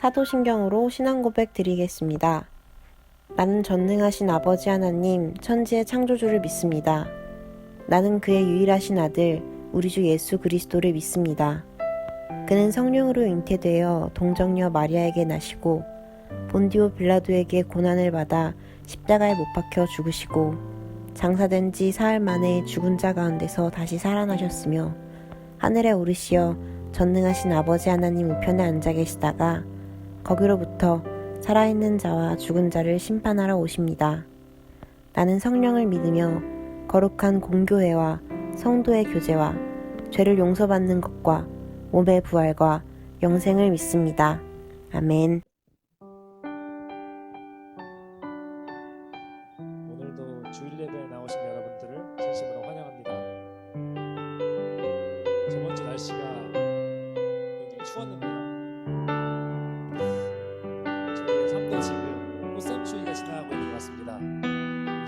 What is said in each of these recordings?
사도신경으로 신앙 고백 드리겠습니다. 나는 전능하신 아버지 하나님, 천지의 창조주를 믿습니다. 나는 그의 유일하신 아들, 우리 주 예수 그리스도를 믿습니다. 그는 성령으로 잉태되어 동정녀 마리아에게 나시고 본디오 빌라도에게 고난을 받아 십자가에 못 박혀 죽으시고 장사된 지 사흘 만에 죽은 자 가운데서 다시 살아나셨으며 하늘에 오르시어 전능하신 아버지 하나님 우편에 앉아 계시다가 거기로부터 살아있는 자와 죽은 자를 심판하러 오십니다. 나는 성령을 믿으며 거룩한 공교회와 성도의 교제와 죄를 용서받는 것과 몸의 부활과 영생을 믿습니다. 아멘. 오늘도 주일 예배에 나오신 여러분들을 진심으로 환영합니다. 저번 주 날씨가 굉장히 추웠는데요. 저희의 삶도 지금 꽃샘 추위가 지나가고 있는 것 같습니다.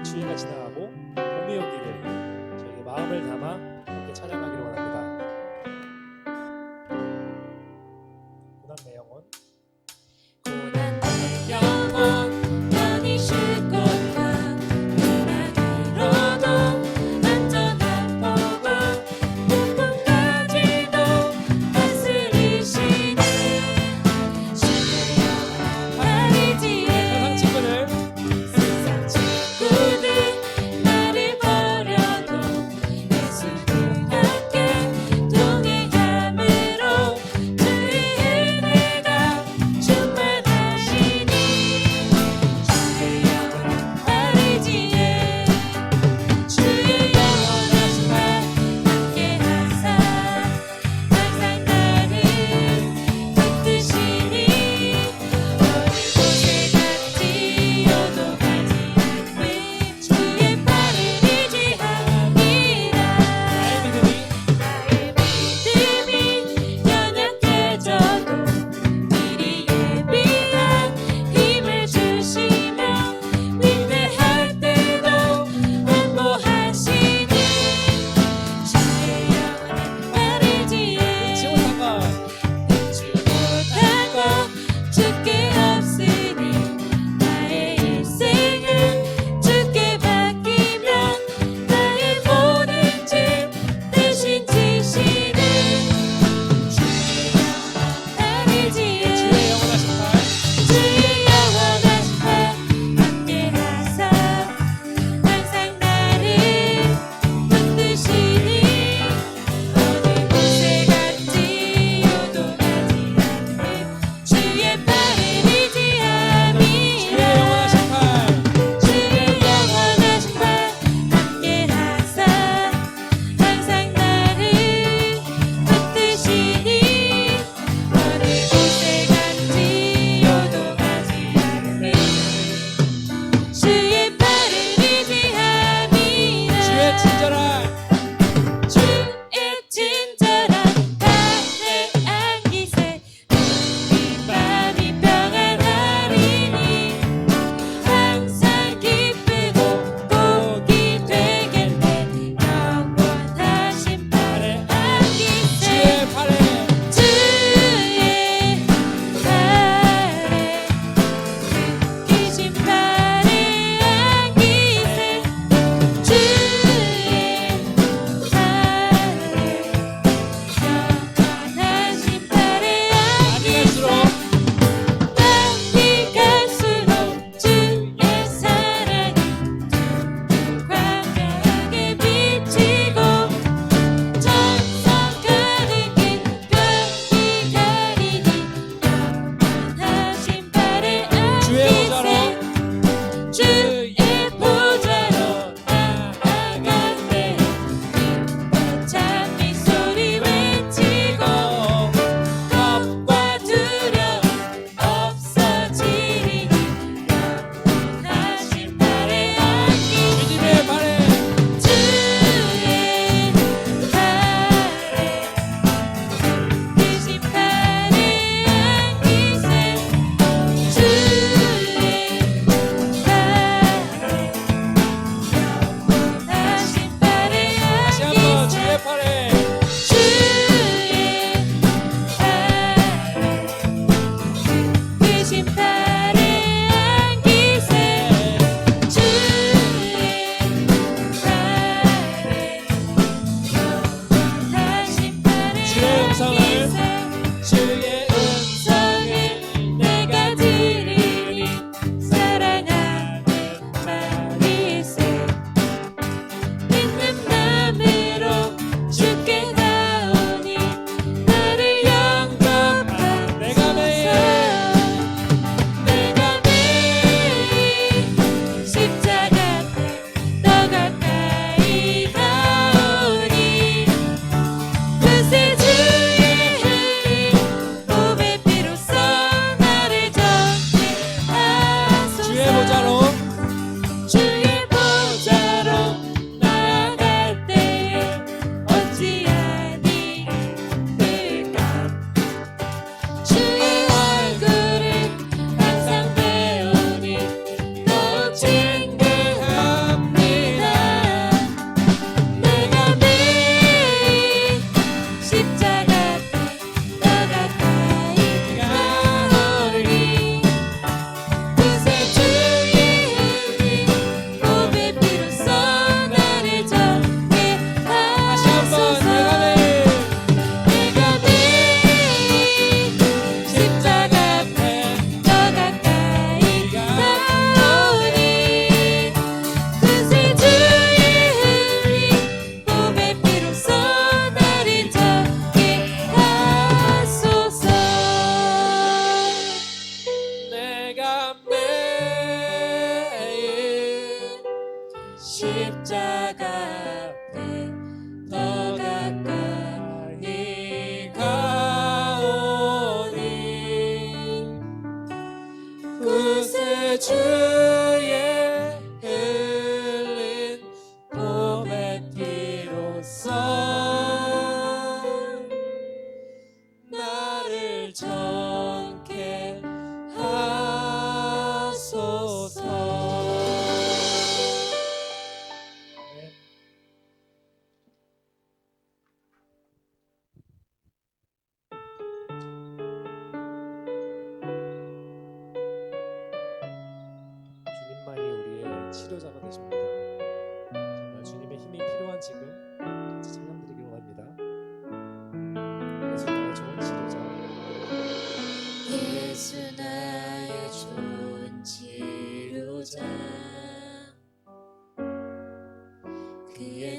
이 추위가 지나가고 봄이 오기를 저희의 마음을 담아 함께 찬양하기를 원합니다. 고난 내 영혼 고난 내 영혼 편히 쉴 곳과 고난으로도 안전한 보고 눈물까지도 다스리시네 주의 말이지에 세상 친구들 세상 친구들 나를 버려도 예수도 함께 동행함으로 주의 은혜가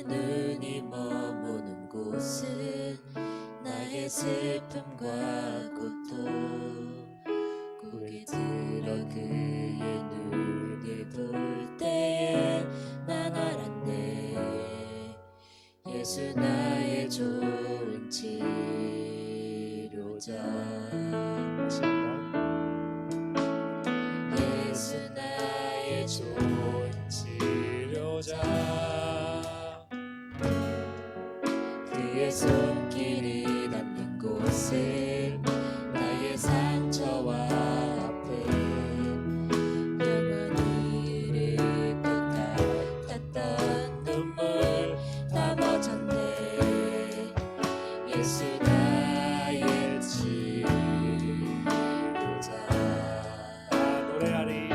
그의 눈이 머무는 곳은 나의 슬픔과 고통 고개 들어 그의 눈을 볼 때에 난 알았네 예수 나의 좋은 치료자 다시 한번. 예수 나의 좋은 치료자 그의 손길이 닿는 곳은 나의 상처와 아픔 영원히 잃을 것 같았던 눈물 다 멎었네 예수 나의 치료자 노래하리.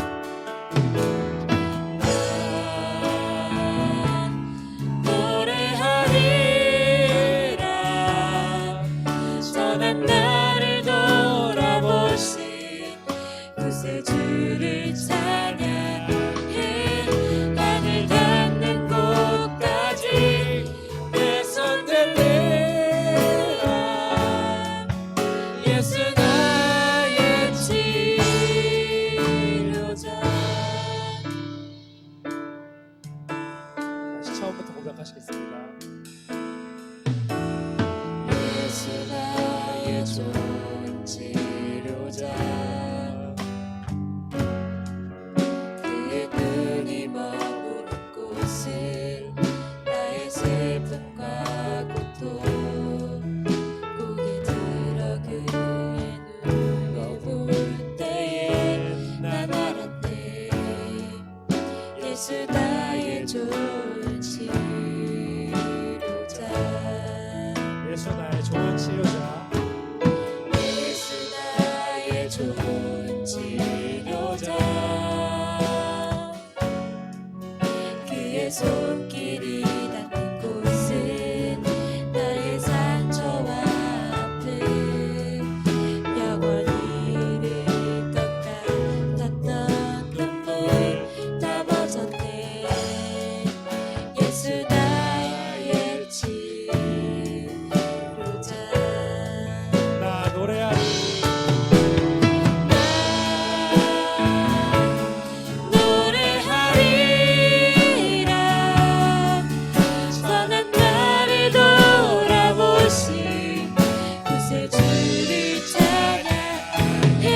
노래하리라 선한 나를 돌아보신 구세주를 찬양해 하늘 닿는 곳까지 내 손 들리라 예수 나의 치료자 다시 처음부터 고백하시겠습니다. 예수 나의 좋은 치료자 그의 눈이 머무는 곳은 나의 슬픔과 고통 고개 들어 그의 눈을 볼 때에 난 알았네 예수 나의 좋은 치료자 예수 나의 좋은 치료자. 예수 나의 좋은 치료자 그의 손길이 닿는 곳은 나의 상처와 아픔 영원히 잃을 것 같았던 눈물 다 멎었네 예수 나의 치료자 나 노래하리. 노래하리라 선한 나를 돌아보신 구세주를 찬양해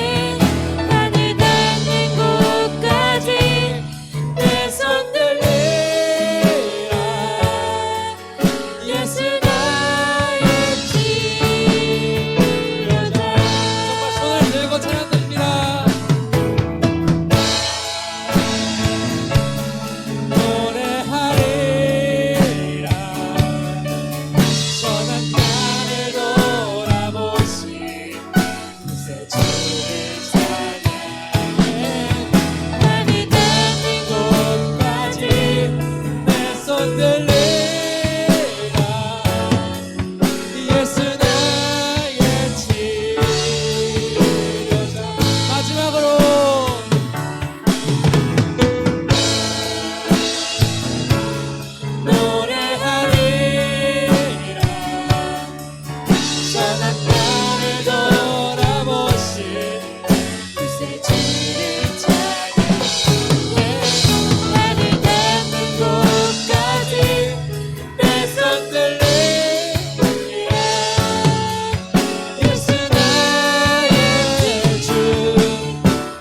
하늘 닿는 곳까지 내 손 들리라 예수 나의 치료자 정말 손을 들고 찬양드립니다. 노래하리라 선한 나를 돌아보신 구세주를 찬양해 하늘 닿는 곳까지 내 손 들리라 예수 나의 치료자. 마지막으로 노래하리라 선한 나를 돌아보신 구세주를 찬양해 하늘 닿는 곳까지 내 손 들리라 예수 나의 주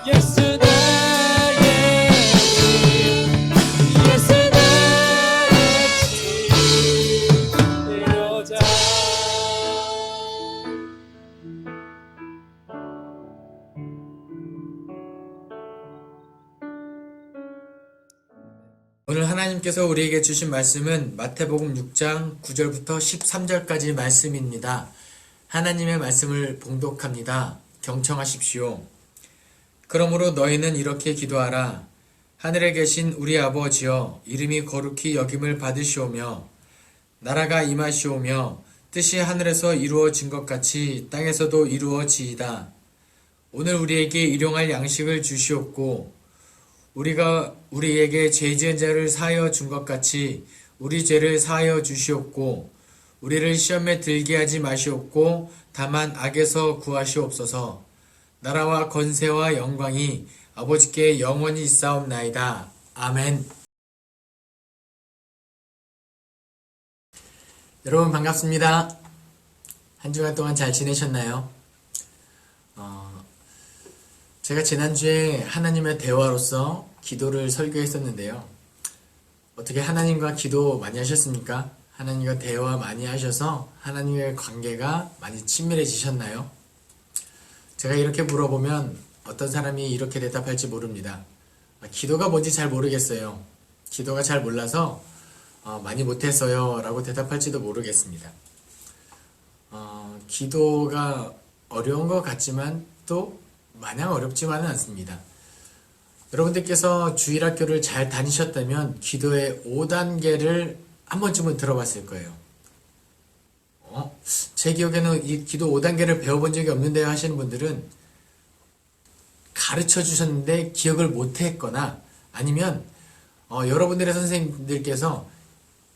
예수 나의 예수 나의 치료자. 오늘 하나님께서 우리에게 주신 말씀은 마태복음 6장 9절부터 13절까지 말씀입니다. 하나님의 말씀을 봉독합니다. 경청하십시오. 그러므로 너희는 이렇게 기도하라. 하늘에 계신 우리 아버지여, 이름이 거룩히 여김을 받으시오며 나라가 임하시오며 뜻이 하늘에서 이루어진 것 같이 땅에서도 이루어지이다. 오늘 우리에게 일용할 양식을 주시옵고 우리가 우리에게 죄 지은 자를 사하여 준 것 같이 우리 죄를 사하여 주시옵고 우리를 시험에 들게 하지 마시옵고 다만 악에서 구하시옵소서. 나라와 권세와 영광이 아버지께 영원히 있사옵나이다. 아멘. 여러분 반갑습니다. 한 주간 동안 잘 지내셨나요? 제가 지난주에 하나님의 대화로서 기도를 설교했었는데요. 어떻게 하나님과 기도 많이 하셨습니까? 하나님과 대화 많이 하셔서 하나님의 관계가 많이 친밀해지셨나요? 제가 이렇게 물어보면 어떤 사람이 이렇게 대답할지 모릅니다. 기도가 뭔지 잘 모르겠어요. 기도가 잘 몰라서 많이 못했어요 라고 대답할지도 모르겠습니다. 기도가 어려운 것 같지만 또 마냥 어렵지만은 않습니다. 여러분들께서 주일학교를 잘 다니셨다면 기도의 5단계를 한 번쯤은 들어봤을 거예요. 제 기억에는 이 기도 5단계를 배워본 적이 없는데요 하시는 분들은 가르쳐 주셨는데 기억을 못했거나 아니면 여러분들의 선생님들께서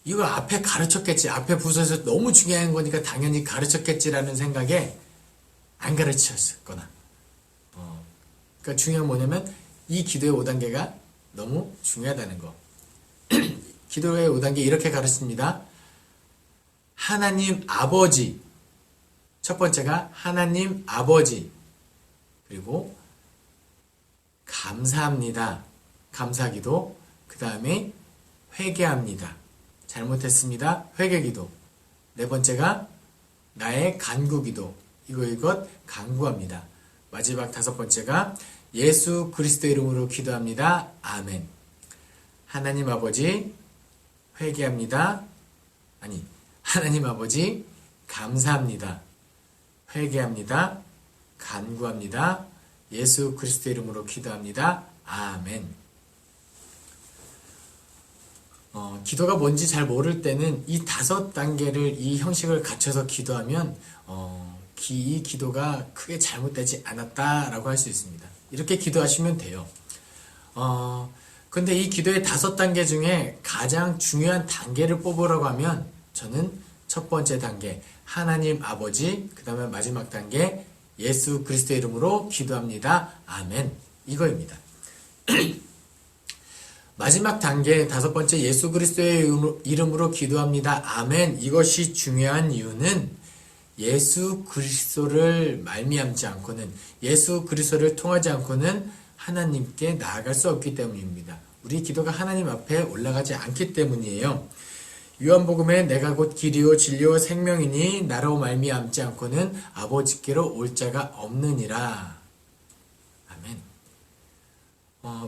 이거 앞에 가르쳤겠지, 앞에 부서에서 너무 중요한 거니까 당연히 가르쳤겠지라는 생각에 안 가르쳤거나 그러니까 중요한 뭐냐면 이 기도의 5단계가 너무 중요하다는 거. 기도의 5단계 이렇게 가르칩니다. 하나님 아버지. 첫 번째가 하나님 아버지. 그리고 감사합니다. 감사기도. 그 다음에 회개합니다. 잘못했습니다. 회개기도. 네 번째가 나의 간구기도. 이것 간구합니다. 마지막 5번째가 예수 그리스도 이름으로 기도합니다. 아멘. 하나님 아버지 회개합니다. 하나님 아버지 감사합니다. 회개합니다. 간구합니다. 예수 그리스도 이름으로 기도합니다. 아멘. 기도가 뭔지 잘 모를 때는 이 5단계를 이 형식을 갖춰서 기도하면 이 기도가 크게 잘못되지 않았다라고 할 수 있습니다. 이렇게 기도하시면 돼요. 근데 이 기도의 5단계 중에 가장 중요한 단계를 뽑으라고 하면 저는 첫 번째 단계 하나님 아버지, 그 다음에 마지막 단계 예수 그리스도 이름으로 기도합니다. 아멘. 이거입니다. 마지막 단계 5번째 예수 그리스도의 이름으로 기도합니다. 아멘. 이것이 중요한 이유는 예수 그리스도를 말미암지 않고는 예수 그리스도를 통하지 않고는 하나님께 나아갈 수 없기 때문입니다. 우리 기도가 하나님 앞에 올라가지 않기 때문이에요. 요한복음에 내가 곧 길이요 진리요 생명이니 나로 말미암지 않고는 아버지께로 올 자가 없느니라. 아멘.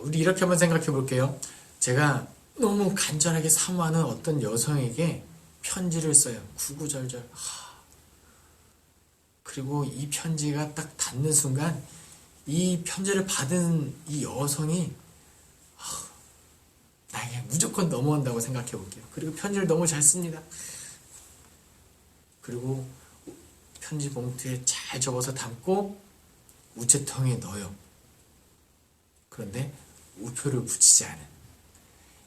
우리 이렇게 한번 생각해 볼게요. 제가 너무 간절하게 사모하는 어떤 여성에게 편지를 써요. 구구절절. 그리고 이 편지가 딱 닿는 순간 이 편지를 받은 이 여성이 나에게 무조건 넘어온다고 생각해 볼게요. 그리고 편지를 너무 잘 씁니다. 그리고 편지 봉투에 잘 접어서 담고 우체통에 넣어요. 그런데 우표를 붙이지 않은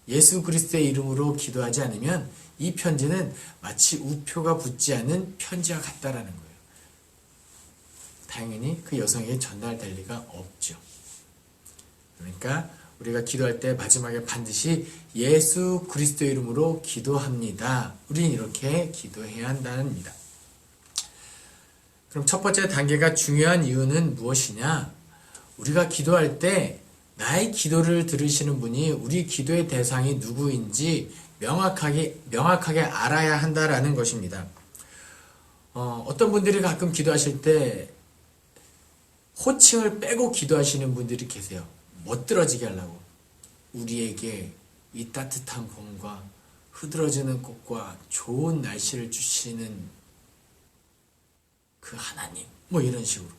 예수 그리스도의 이름으로 기도하지 않으면 이 편지는 마치 우표가 붙지 않은 편지와 같다라는 거예요. 당연히 그 여성에게 전달될 리가 없죠. 그러니까 우리가 기도할 때 마지막에 반드시 예수 그리스도 이름으로 기도합니다. 우리는 이렇게 기도해야 한다는 겁니다. 그럼 첫 번째 단계가 중요한 이유는 무엇이냐? 우리가 기도할 때 나의 기도를 들으시는 분이 우리 기도의 대상이 누구인지 명확하게 알아야 한다라는 것입니다. 어떤 분들이 가끔 기도하실 때 호칭을 빼고 기도하시는 분들이 계세요. 멋들어지게 하려고. 우리에게 이 따뜻한 봄과 흐드러지는 꽃과 좋은 날씨를 주시는 그 하나님, 이런 식으로.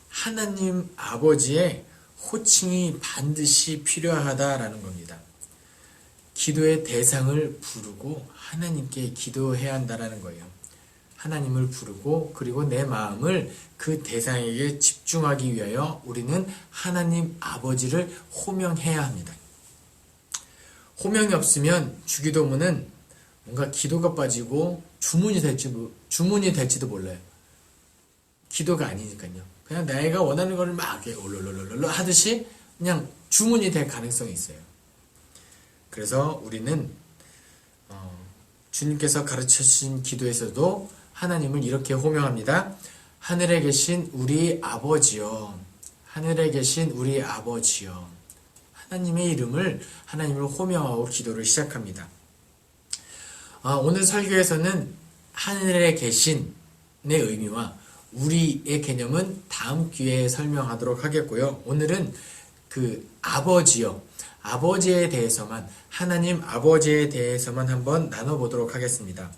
하나님 아버지의 호칭이 반드시 필요하다라는 겁니다. 기도의 대상을 부르고 하나님께 기도해야 한다라는 거예요. 하나님을 부르고 그리고 내 마음을 그 대상에게 집중하기 위하여 우리는 하나님 아버지를 호명해야 합니다. 호명이 없으면 주기도문은 뭔가 기도가 빠지고 주문이 될지도 몰라요. 기도가 아니니까요. 그냥 내가 원하는 거를 막 올롤롤롤 하듯이 그냥 주문이 될 가능성이 있어요. 그래서 우리는 주님께서 가르쳐주신 기도에서도 하나님을 이렇게 호명합니다. 하늘에 계신 우리 아버지여, 하늘에 계신 우리 아버지여. 하나님의 이름을 하나님을 호명하고 기도를 시작합니다. 오늘 설교에서는 하늘에 계신의 의미와 우리의 개념은 다음 기회에 설명하도록 하겠고요. 오늘은 그 아버지요, 아버지에 대해서만, 하나님 아버지에 대해서만 한번 나눠보도록 하겠습니다.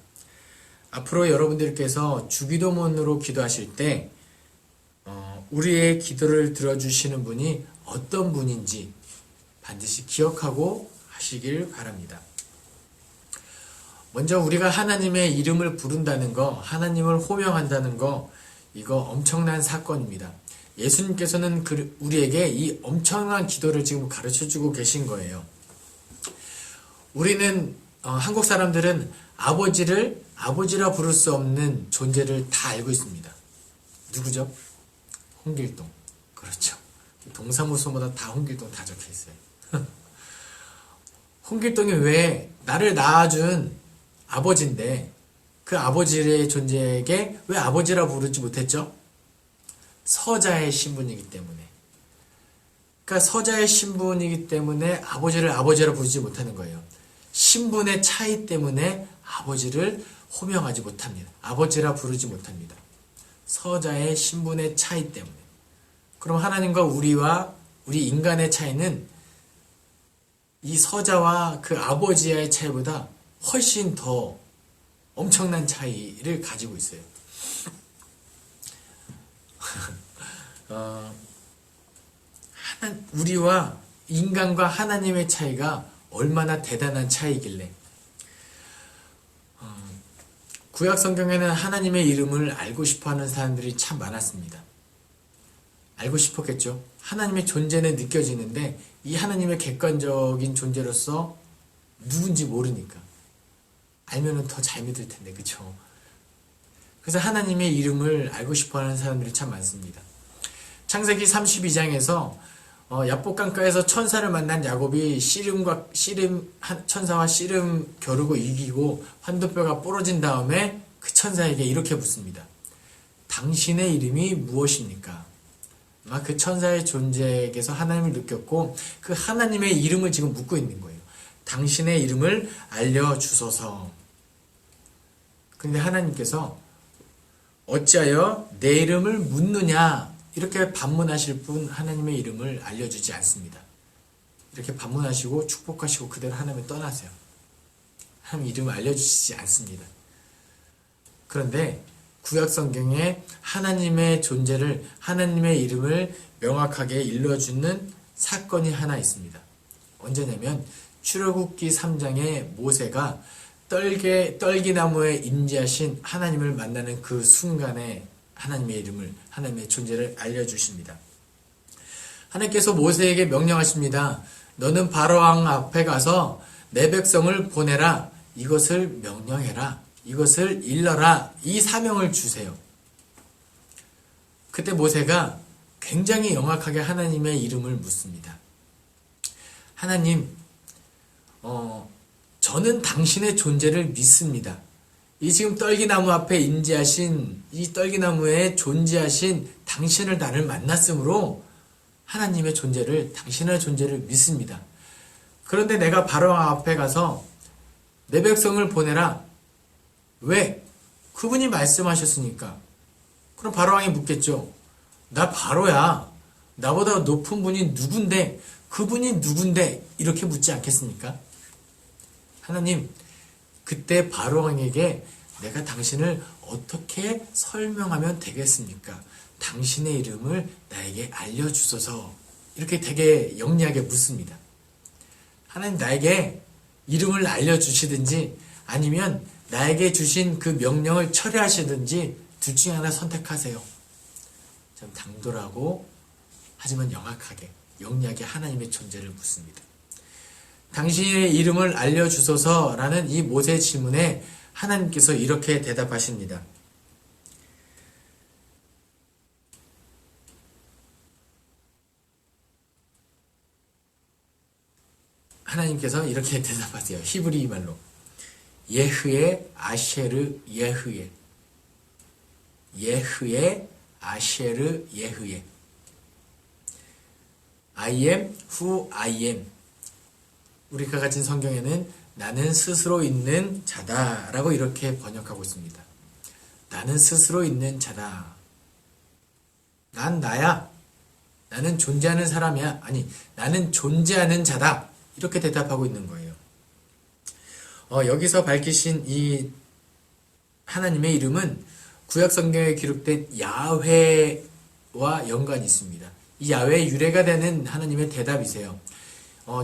앞으로 여러분들께서 주기도문으로 기도하실 때 우리의 기도를 들어주시는 분이 어떤 분인지 반드시 기억하고 하시길 바랍니다. 먼저 우리가 하나님의 이름을 부른다는 거, 하나님을 호명한다는 거, 이거 엄청난 사건입니다. 예수님께서는 우리에게 이 엄청난 기도를 지금 가르쳐주고 계신 거예요. 우리는 한국 사람들은 아버지를 아버지라 부를 수 없는 존재를 다 알고 있습니다. 누구죠? 홍길동. 그렇죠. 동사무소마다 다 홍길동 다 적혀 있어요. 홍길동이 왜 나를 낳아준 아버지인데 그 아버지의 존재에게 왜 아버지라 부르지 못했죠? 서자의 신분이기 때문에. 그러니까 서자의 신분이기 때문에 아버지를 아버지라 부르지 못하는 거예요. 신분의 차이 때문에 아버지를 호명하지 못합니다. 아버지라 부르지 못합니다. 서자의 신분의 차이 때문에. 그럼 하나님과 우리 인간의 차이는 이 서자와 그 아버지의 차이보다 훨씬 더 엄청난 차이를 가지고 있어요. 우리와 인간과 하나님의 차이가 얼마나 대단한 차이길래 구약 성경에는 하나님의 이름을 알고 싶어하는 사람들이 참 많았습니다. 알고 싶었겠죠. 하나님의 존재는 느껴지는데 이 하나님의 객관적인 존재로서 누군지 모르니까 알면은 더 잘 믿을 텐데, 그쵸? 그래서 하나님의 이름을 알고 싶어하는 사람들이 참 많습니다. 창세기 32장에서 야복강가에서 천사를 만난 야곱이 천사와 씨름 겨루고 이기고 환도뼈가 부러진 다음에 그 천사에게 이렇게 묻습니다. 당신의 이름이 무엇입니까? 아마 그 천사의 존재에게서 하나님을 느꼈고 그 하나님의 이름을 지금 묻고 있는 거예요. 당신의 이름을 알려주소서. 근데 하나님께서 어찌하여 내 이름을 묻느냐 이렇게 반문하실 분 하나님의 이름을 알려주지 않습니다. 이렇게 반문하시고 축복하시고 그대로 하나님을 떠나세요. 하나님 이름을 알려주시지 않습니다. 그런데 구약 성경에 하나님의 존재를, 하나님의 이름을 명확하게 일러주는 사건이 하나 있습니다. 언제냐면 출애굽기 3장에 모세가 떨기나무에 임재하신 하나님을 만나는 그 순간에 하나님의 이름을, 하나님의 존재를 알려주십니다. 하나님께서 모세에게 명령하십니다. 너는 바로왕 앞에 가서 내 백성을 보내라. 이것을 명령해라. 이것을 일러라. 이 사명을 주세요. 그때 모세가 굉장히 영악하게 하나님의 이름을 묻습니다. 하나님, 저는 당신의 존재를 믿습니다. 이 지금 떨기나무 앞에 임재하신, 이 떨기나무에 존재하신 당신을 나를 만났으므로 하나님의 존재를, 당신의 존재를 믿습니다. 그런데 내가 바로왕 앞에 가서 내 백성을 보내라. 왜? 그분이 말씀하셨으니까. 그럼 바로왕이 묻겠죠. 나 바로야. 나보다 높은 분이 누군데, 그분이 누군데 이렇게 묻지 않겠습니까? 하나님, 그때 바로왕에게 내가 당신을 어떻게 설명하면 되겠습니까? 당신의 이름을 나에게 알려주소서. 이렇게 되게 영리하게 묻습니다. 하나님, 나에게 이름을 알려주시든지 아니면 나에게 주신 그 명령을 처리하시든지 둘 중에 하나 선택하세요. 좀 당돌하고 하지만 영악하게, 영리하게 하나님의 존재를 묻습니다. 당신의 이름을 알려주소서라는 이 모세의 질문에 하나님께서 이렇게 대답하십니다. 하나님께서 이렇게 대답하세요. 히브리 말로. 예흐에 아셰르 예흐에. 예흐에 아셰르 예흐에. I am who I am. 우리가 가진 성경에는 나는 스스로 있는 자다 라고 이렇게 번역하고 있습니다. 나는 스스로 있는 자다. 난 나야. 나는 존재하는 사람이야. 아니, 나는 존재하는 자다. 이렇게 대답하고 있는 거예요. 여기서 밝히신 이 하나님의 이름은 구약 성경에 기록된 야훼와 연관이 있습니다. 이 야훼의 유래가 되는 하나님의 대답이세요.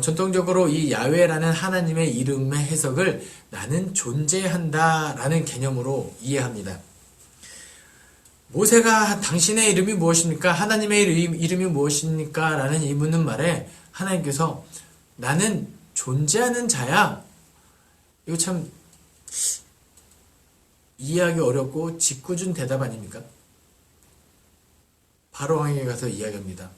전통적으로 이 야훼라는 하나님의 이름의 해석을 나는 존재한다 라는 개념으로 이해합니다. 모세가 당신의 이름이 무엇입니까? 하나님의 이름이 무엇입니까? 라는 이 묻는 말에 하나님께서 나는 존재하는 자야. 이거 참 이해하기 어렵고 짓궂은 대답 아닙니까? 바로왕에게 가서 이야기합니다.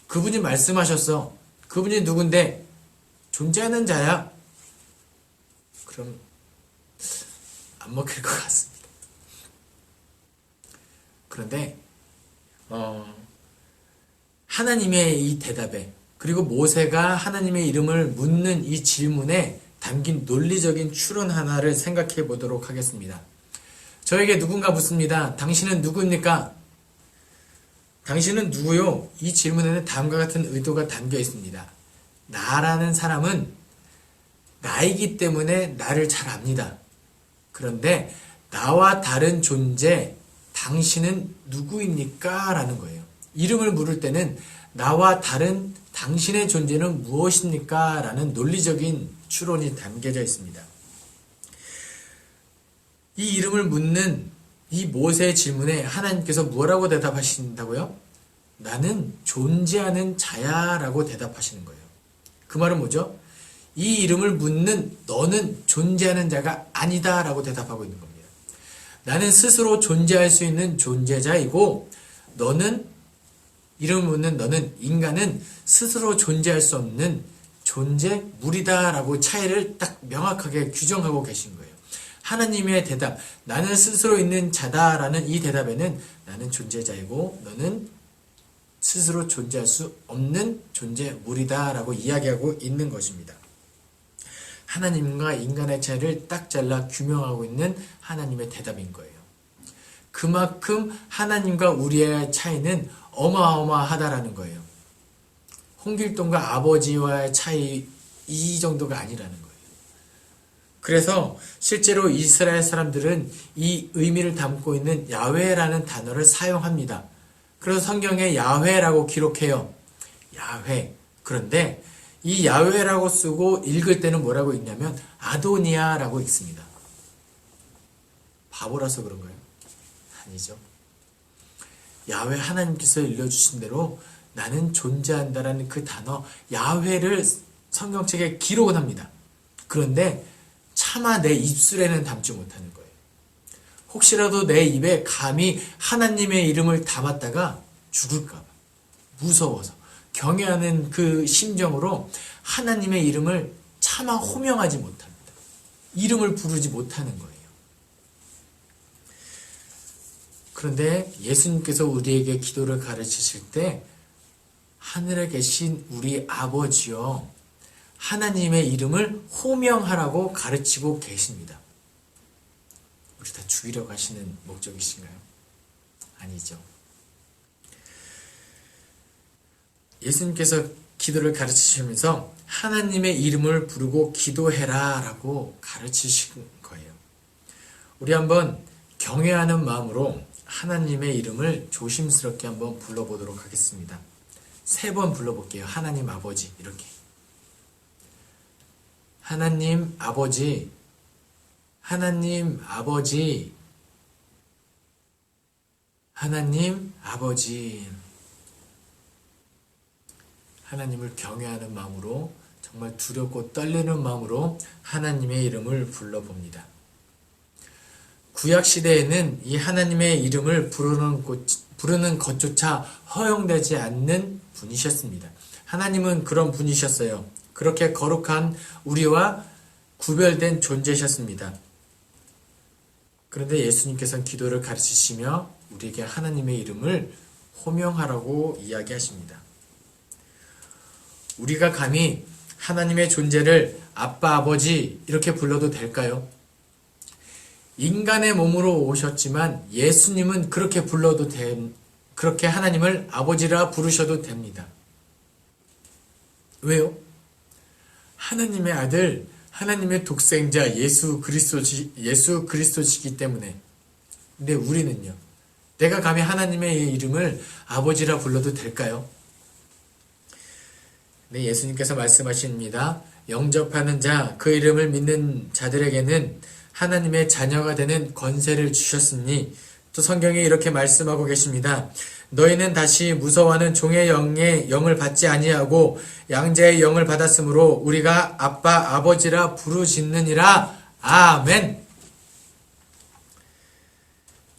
그분이 말씀하셨어. 그분이 누군데? 존재하는 자야. 그럼 안 먹힐 것 같습니다. 그런데 하나님의 이 대답에, 그리고 모세가 하나님의 이름을 묻는 이 질문에 담긴 논리적인 추론 하나를 생각해 보도록 하겠습니다. 저에게 누군가 묻습니다. 당신은 누구입니까? 당신은 누구요? 이 질문에는 다음과 같은 의도가 담겨 있습니다. 나라는 사람은 나이기 때문에 나를 잘 압니다. 그런데 나와 다른 존재, 당신은 누구입니까? 라는 거예요. 이름을 물을 때는 나와 다른 당신의 존재는 무엇입니까? 라는 논리적인 추론이 담겨져 있습니다. 이 이름을 묻는 이 모세의 질문에 하나님께서 뭐라고 대답하신다고요? 나는 존재하는 자야 라고 대답하시는 거예요. 그 말은 뭐죠? 이 이름을 묻는 너는 존재하는 자가 아니다 라고 대답하고 있는 겁니다. 나는 스스로 존재할 수 있는 존재자이고, 너는, 이름을 묻는 너는, 인간은 스스로 존재할 수 없는 존재물이다 라고 차이를 딱 명확하게 규정하고 계신 거예요. 하나님의 대답, 나는 스스로 있는 자다라는 이 대답에는 나는 존재자이고 너는 스스로 존재할 수 없는 존재물이다 라고 이야기하고 있는 것입니다. 하나님과 인간의 차이를 딱 잘라 규명하고 있는 하나님의 대답인 거예요. 그만큼 하나님과 우리의 차이는 어마어마하다라는 거예요. 홍길동과 아버지와의 차이 이 정도가 아니라는 거예요. 그래서 실제로 이스라엘 사람들은 이 의미를 담고 있는 야훼라는 단어를 사용합니다. 그래서 성경에 야훼라고 기록해요. 야훼. 그런데 이 야훼라고 쓰고 읽을 때는 뭐라고 읽냐면 아도니아라고 읽습니다. 바보라서 그런가요? 아니죠. 야훼, 하나님께서 일러주신 대로 나는 존재한다라는 그 단어 야훼를 성경책에 기록은 합니다. 그런데 차마 내 입술에는 담지 못하는 거예요. 혹시라도 내 입에 감히 하나님의 이름을 담았다가 죽을까 봐 무서워서 경외하는 그 심정으로 하나님의 이름을 차마 호명하지 못합니다. 이름을 부르지 못하는 거예요. 그런데 예수님께서 우리에게 기도를 가르치실 때 하늘에 계신 우리 아버지여, 하나님의 이름을 호명하라고 가르치고 계십니다. 우리 다 죽이려고 하시는 목적이신가요? 아니죠. 예수님께서 기도를 가르치시면서 하나님의 이름을 부르고 기도해라 라고 가르치신 거예요. 우리 한번 경외하는 마음으로 하나님의 이름을 조심스럽게 한번 불러보도록 하겠습니다. 3번 불러볼게요. 하나님 아버지, 이렇게. 하나님 아버지, 하나님 아버지, 하나님 아버지. 하나님을 경외하는 마음으로 정말 두렵고 떨리는 마음으로 하나님의 이름을 불러봅니다. 구약 시대에는 이 하나님의 이름을 부르는 것조차 허용되지 않는 분이셨습니다. 하나님은 그런 분이셨어요. 그렇게 거룩한 우리와 구별된 존재셨습니다. 그런데 예수님께서는 기도를 가르치시며 우리에게 하나님의 이름을 호명하라고 이야기하십니다. 우리가 감히 하나님의 존재를 아빠, 아버지 이렇게 불러도 될까요? 인간의 몸으로 오셨지만 예수님은 그렇게 불러도 그렇게 하나님을 아버지라 부르셔도 됩니다. 왜요? 하나님의 아들, 하나님의 독생자 예수 그리스도시기 때문에. 근데 우리는요, 내가 감히 하나님의 이름을 아버지라 불러도 될까요? 네, 예수님께서 말씀하십니다. 영접하는 자, 그 이름을 믿는 자들에게는 하나님의 자녀가 되는 권세를 주셨으니, 또 성경에 이렇게 말씀하고 계십니다. 너희는 다시 무서워하는 종의 영을 받지 아니하고 양자의 영을 받았으므로 우리가 아빠, 아버지라 부르짖느니라. 아멘.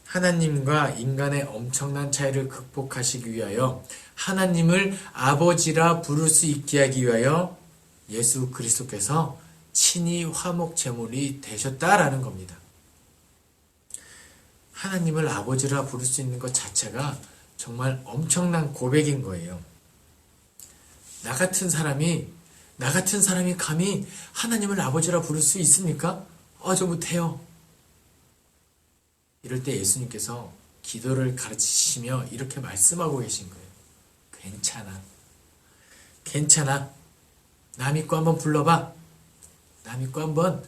하나님과 인간의 엄청난 차이를 극복하시기 위하여 하나님을 아버지라 부를 수 있게 하기 위하여 예수 그리스도께서 친히 화목 제물이 되셨다라는 겁니다. 하나님을 아버지라 부를 수 있는 것 자체가 정말 엄청난 고백인 거예요. 나 같은 사람이 감히 하나님을 아버지라 부를 수 있습니까? 저 못해요. 이럴 때 예수님께서 기도를 가르치시며 이렇게 말씀하고 계신 거예요. 괜찮아. 나 믿고 한번 불러봐. 나 믿고 한번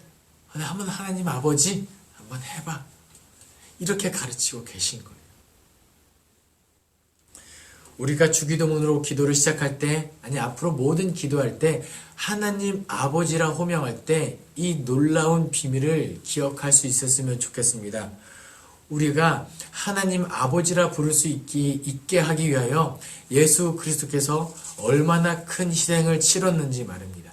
하나님 아버지 한번 해봐. 이렇게 가르치고 계신 거예요. 우리가 주기도문으로 기도를 시작할 때, 앞으로 모든 기도할 때 하나님 아버지라 호명할 때 이 놀라운 비밀을 기억할 수 있었으면 좋겠습니다. 우리가 하나님 아버지라 부를 수 있게 하기 위하여 예수 그리스도께서 얼마나 큰 희생을 치렀는지 말입니다.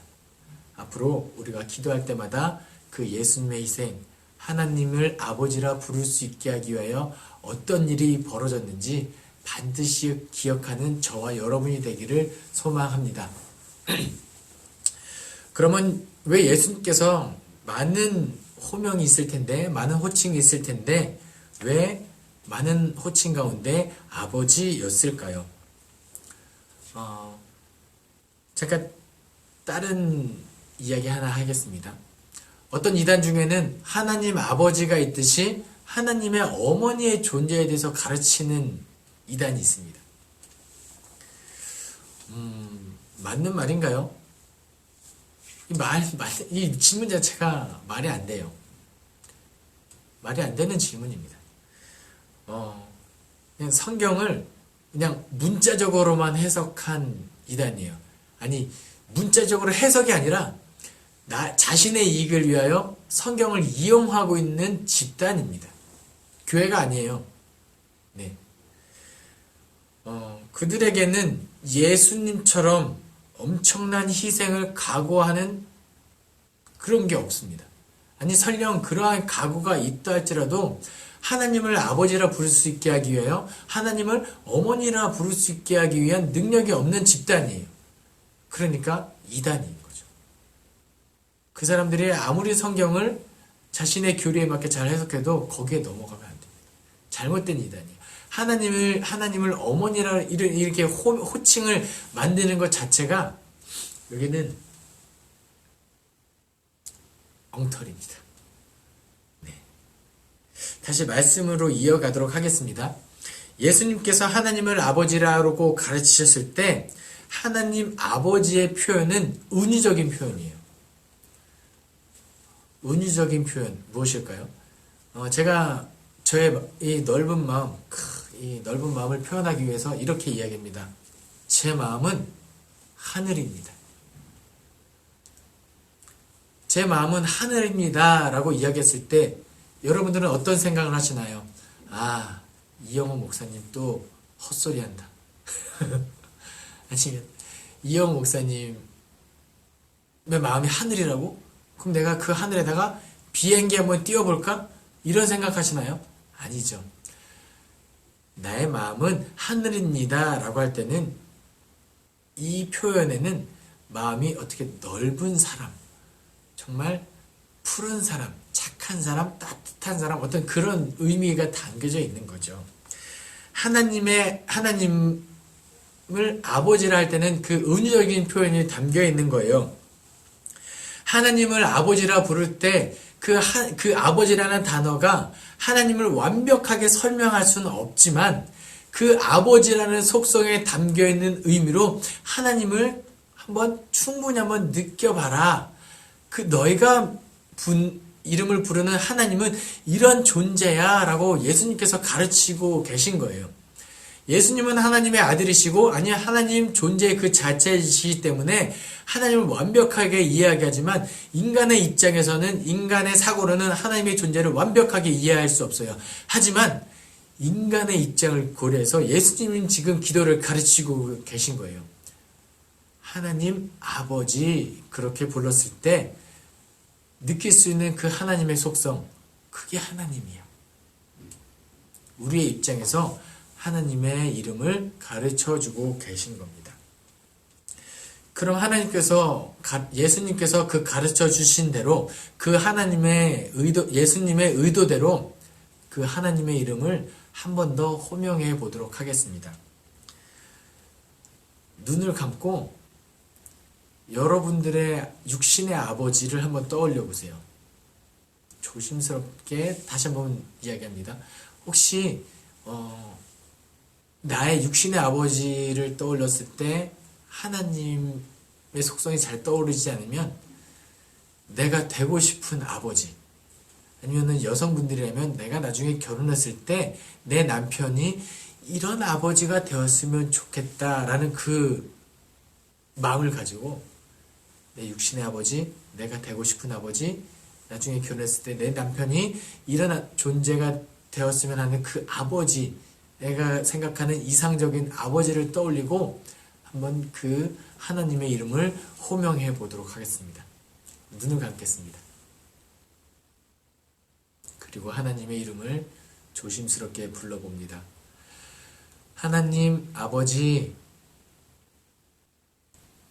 앞으로 우리가 기도할 때마다 그 예수님의 희생, 하나님을 아버지라 부를 수 있게 하기 위하여 어떤 일이 벌어졌는지 반드시 기억하는 저와 여러분이 되기를 소망합니다. 그러면 왜 예수님께서 많은 호명이 있을 텐데, 많은 호칭이 있을 텐데 왜 많은 호칭 가운데 아버지였을까요? 잠깐 다른 이야기 하나 하겠습니다. 어떤 이단 중에는 하나님 아버지가 있듯이 하나님의 어머니의 존재에 대해서 가르치는 이단이 있습니다. 맞는 말인가요? 이 질문 자체가 말이 안 돼요. 말이 안 되는 질문입니다. 그냥 성경을 그냥 문자적으로만 해석한 이단이에요. 문자적으로 해석이 아니라 자신의 이익을 위하여 성경을 이용하고 있는 집단입니다. 교회가 아니에요. 네. 그들에게는 예수님처럼 엄청난 희생을 각오하는 그런 게 없습니다. 설령 그러한 각오가 있다 할지라도 하나님을 아버지라 부를 수 있게 하기 위하여 하나님을 어머니라 부를 수 있게 하기 위한 능력이 없는 집단이에요. 그러니까 이단인 거죠. 그 사람들이 아무리 성경을 자신의 교리에 맞게 잘 해석해도 거기에 넘어가면 안 됩니다. 잘못된 이단이에요. 하나님을 어머니라 이렇게 호칭을 만드는 것 자체가 여기는 엉터리입니다. 네. 다시 말씀으로 이어가도록 하겠습니다. 예수님께서 하나님을 아버지라고 가르치셨을 때 하나님 아버지의 표현은 은유적인 표현이에요. 은유적인 표현 무엇일까요? 제가 저의 이 넓은 마음을 표현하기 위해서 이렇게 이야기합니다. 제 마음은 하늘입니다. 제 마음은 하늘입니다 라고 이야기했을 때 여러분들은 어떤 생각을 하시나요? 이영호 목사님 또 헛소리 한다. 아니면 이영호 목사님 마음이 하늘이라고? 그럼 내가 그 하늘에다가 비행기 한번 띄워볼까? 이런 생각하시나요? 아니죠. 나의 마음은 하늘입니다 라고 할 때는 이 표현에는 마음이 어떻게 넓은 사람, 정말 푸른 사람, 착한 사람, 따뜻한 사람, 어떤 그런 의미가 담겨져 있는 거죠. 하나님을 아버지라 할 때는 그 은유적인 표현이 담겨 있는 거예요. 하나님을 아버지라 부를 때 그 아버지라는 단어가 하나님을 완벽하게 설명할 수는 없지만 그 아버지라는 속성에 담겨 있는 의미로 하나님을 충분히 한번 느껴봐라. 그 너희가 이름을 부르는 하나님은 이런 존재야 라고 예수님께서 가르치고 계신 거예요. 예수님은 하나님의 아들이시고 하나님 존재 그 자체이시기 때문에 하나님을 완벽하게 이해하지만 인간의 입장에서는 인간의 사고로는 하나님의 존재를 완벽하게 이해할 수 없어요. 하지만 인간의 입장을 고려해서 예수님은 지금 기도를 가르치고 계신 거예요. 하나님 아버지 그렇게 불렀을 때 느낄 수 있는 그 하나님의 속성, 그게 하나님이야. 우리의 입장에서 하나님의 이름을 가르쳐주고 계신 겁니다. 그럼 예수님께서 그 가르쳐 주신 대로 그 하나님의 예수님의 의도대로 그 하나님의 이름을 한 번 더 호명해 보도록 하겠습니다. 눈을 감고 여러분들의 육신의 아버지를 한번 떠올려 보세요. 조심스럽게 다시 한번 이야기합니다. 혹시 나의 육신의 아버지를 떠올렸을 때 하나님의 속성이 잘 떠오르지 않으면 내가 되고 싶은 아버지, 아니면 여성분들이라면 내가 나중에 결혼했을 때 내 남편이 이런 아버지가 되었으면 좋겠다라는 그 마음을 가지고 내 육신의 아버지, 내가 되고 싶은 아버지, 나중에 결혼했을 때 내 남편이 이런 존재가 되었으면 하는 그 아버지, 내가 생각하는 이상적인 아버지를 떠올리고 한번 그 하나님의 이름을 호명해 보도록 하겠습니다. 눈을 감겠습니다. 그리고 하나님의 이름을 조심스럽게 불러봅니다. 하나님 아버지,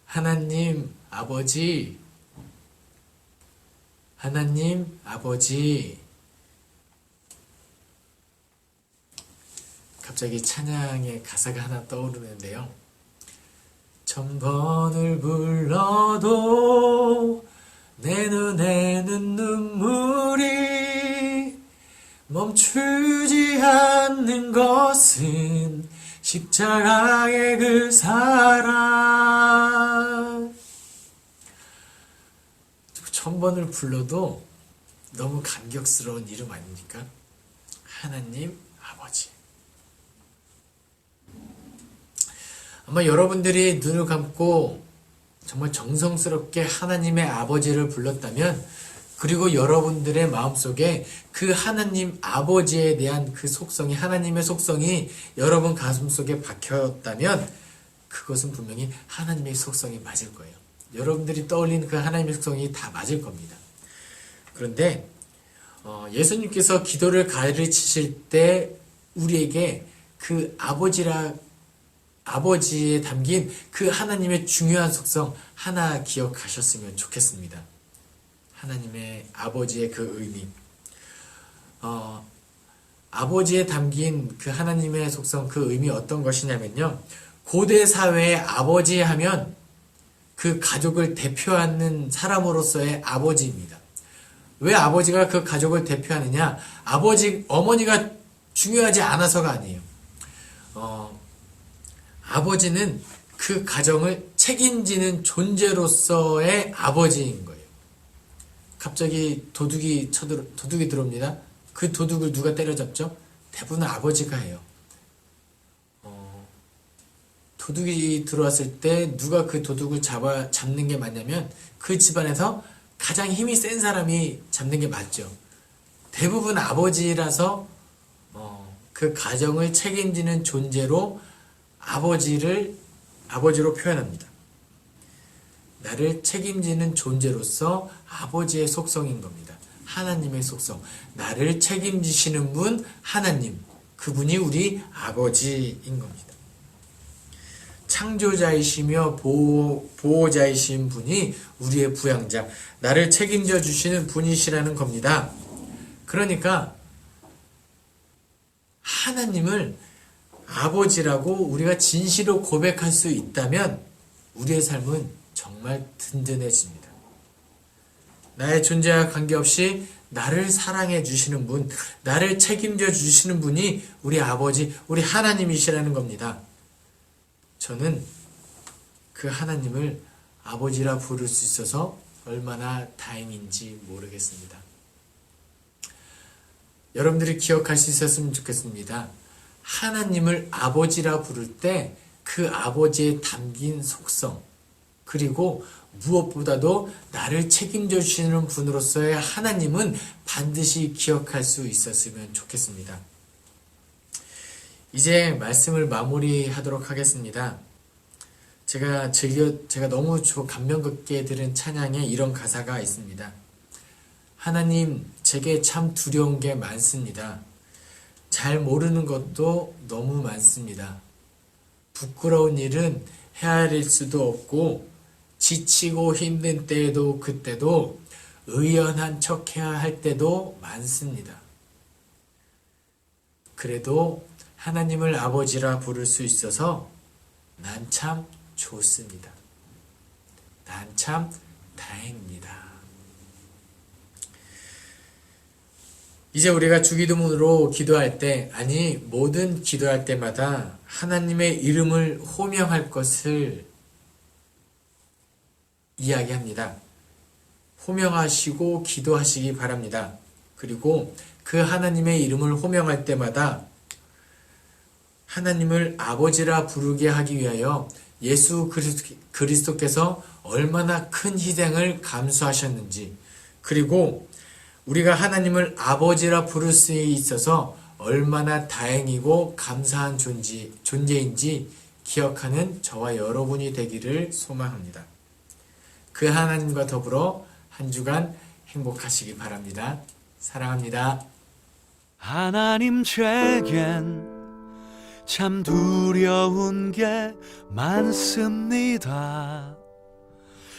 하나님 아버지, 하나님 아버지. 갑자기 찬양의 가사가 하나 떠오르는데요. 천번을 불러도 내 눈에는 눈물이 멈추지 않는 것은 십자가의 그 사랑. 1000번을 불러도 너무 감격스러운 이름 아닙니까? 하나님 아버지. 아마 여러분들이 눈을 감고 정말 정성스럽게 하나님의 아버지를 불렀다면, 그리고 여러분들의 마음속에 그 하나님 아버지에 대한 그 속성이, 하나님의 속성이 여러분 가슴속에 박혔다면 그것은 분명히 하나님의 속성이 맞을 거예요. 여러분들이 떠올리는 그 하나님의 속성이 다 맞을 겁니다. 그런데 예수님께서 기도를 가르치실 때 우리에게 그 아버지에 담긴 그 하나님의 중요한 속성 하나 기억하셨으면 좋겠습니다. 하나님의 아버지의 그 의미. 아버지에 담긴 그 하나님의 속성, 그 의미 어떤 것이냐면요. 고대 사회의 아버지 하면 그 가족을 대표하는 사람으로서의 아버지입니다. 왜 아버지가 그 가족을 대표하느냐? 어머니가 중요하지 않아서가 아니에요. 아버지는 그 가정을 책임지는 존재로서의 아버지인 거예요. 갑자기 도둑이 들어옵니다. 그 도둑을 누가 때려잡죠? 대부분 아버지가 해요. 도둑이 들어왔을 때 누가 그 도둑을 잡는 게 맞냐면 그 집안에서 가장 힘이 센 사람이 잡는 게 맞죠. 대부분 아버지라서 그 가정을 책임지는 존재로 아버지로 표현합니다. 나를 책임지는 존재로서 아버지의 속성인 겁니다. 하나님의 속성. 나를 책임지시는 분 하나님. 그분이 우리 아버지인 겁니다. 창조자이시며 보호자이신 분이 우리의 부양자, 나를 책임져 주시는 분이시라는 겁니다. 그러니까 하나님을 아버지라고 우리가 진실로 고백할 수 있다면 우리의 삶은 정말 든든해집니다. 나의 존재와 관계없이 나를 사랑해 주시는 분, 나를 책임져 주시는 분이 우리 아버지, 우리 하나님이시라는 겁니다. 저는 그 하나님을 아버지라 부를 수 있어서 얼마나 다행인지 모르겠습니다. 여러분들이 기억할 수 있었으면 좋겠습니다. 하나님을 아버지라 부를 때 그 아버지에 담긴 속성, 그리고 무엇보다도 나를 책임져 주시는 분으로서의 하나님은 반드시 기억할 수 있었으면 좋겠습니다. 이제 말씀을 마무리하도록 하겠습니다. 제가 너무 감명 깊게 들은 찬양에 이런 가사가 있습니다. 하나님, 제게 참 두려운 게 많습니다. 잘 모르는 것도 너무 많습니다. 부끄러운 일은 헤아릴 수도 없고 지치고 힘든 때에도 그때도 의연한 척해야 할 때도 많습니다. 그래도 하나님을 아버지라 부를 수 있어서 난 참 좋습니다. 난 참 다행입니다. 이제 우리가 주기도문으로 기도할 때, 아니 모든 기도할 때마다 하나님의 이름을 호명할 것을 이야기합니다. 호명하시고 기도하시기 바랍니다. 그리고 그 하나님의 이름을 호명할 때마다 하나님을 아버지라 부르게 하기 위하여 예수 그리스도께서 얼마나 큰 희생을 감수하셨는지, 그리고 우리가 하나님을 아버지라 부를 수 있어서 얼마나 다행이고 감사한 존재인지 기억하는 저와 여러분이 되기를 소망합니다. 그 하나님과 더불어 한 주간 행복하시기 바랍니다. 사랑합니다. 하나님 제겐 참 두려운 게 많습니다.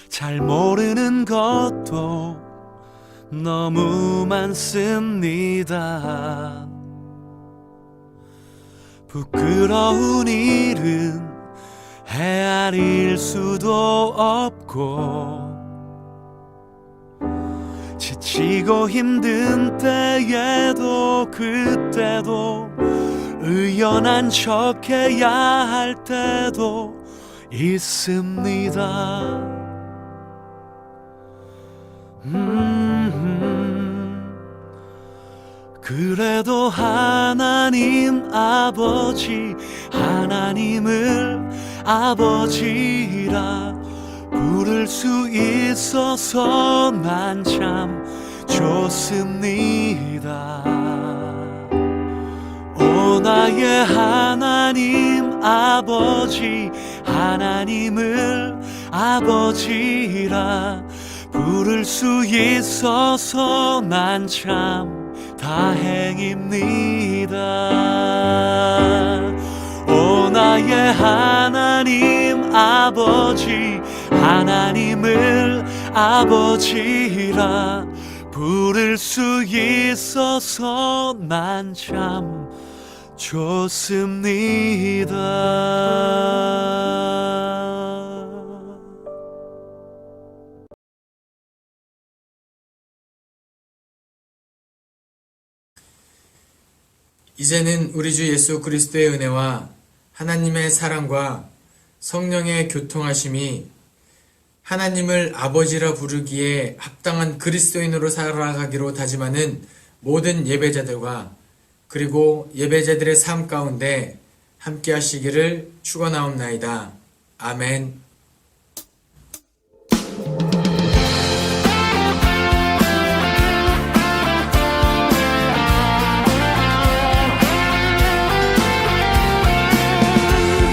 잘 모르는 것도 너무 많습니다. 부끄러운 일은 헤아릴 수도 없고 지치고 힘든 때에도 그때도 의연한 척해야 할 때도 있습니다. 그래도 하나님 아버지, 하나님을 아버지라 부를 수 있어서 난 참 좋습니다. 오 나의 하나님 아버지, 하나님을 아버지라 부를 수 있어서 난 참 다행입니다. 오 나의 하나님 아버지, 하나님을 아버지라 부를 수 있어서 난 참 좋습니다. 이제는 우리 주 예수 그리스도의 은혜와 하나님의 사랑과 성령의 교통하심이 하나님을 아버지라 부르기에 합당한 그리스도인으로 살아가기로 다짐하는 모든 예배자들과 그리고 예배자들의 삶 가운데 함께 하시기를 축원하옵나이다. 아멘.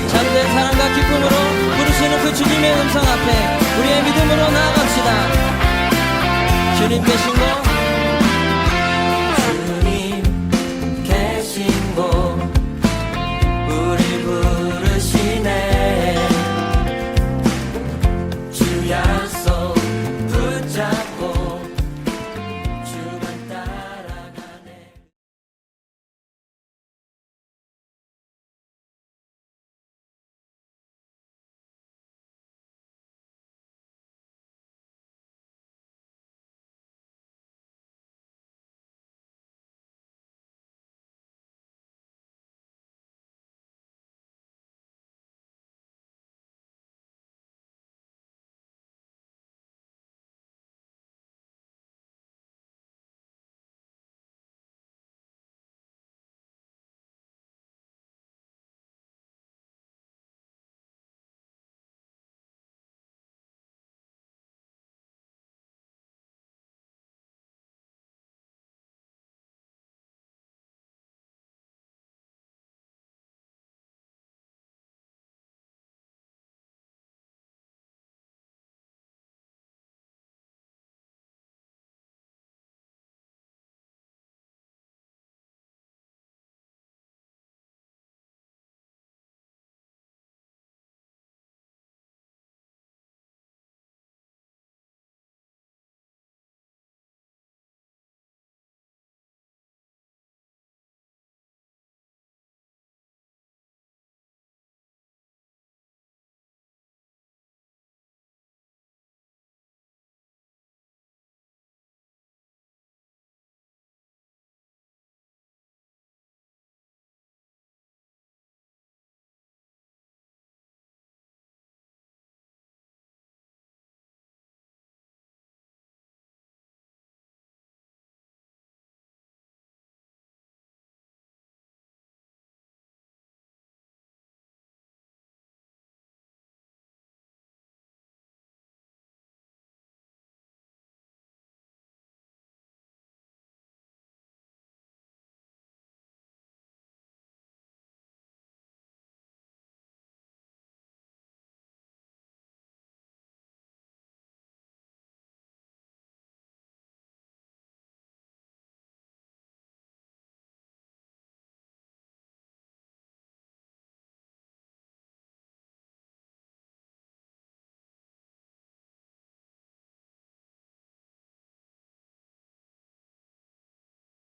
참된 사랑과 기쁨으로 부르시는 그 주님의 음성 앞에 우리의 믿음으로 나아갑시다. 주님 계신 곳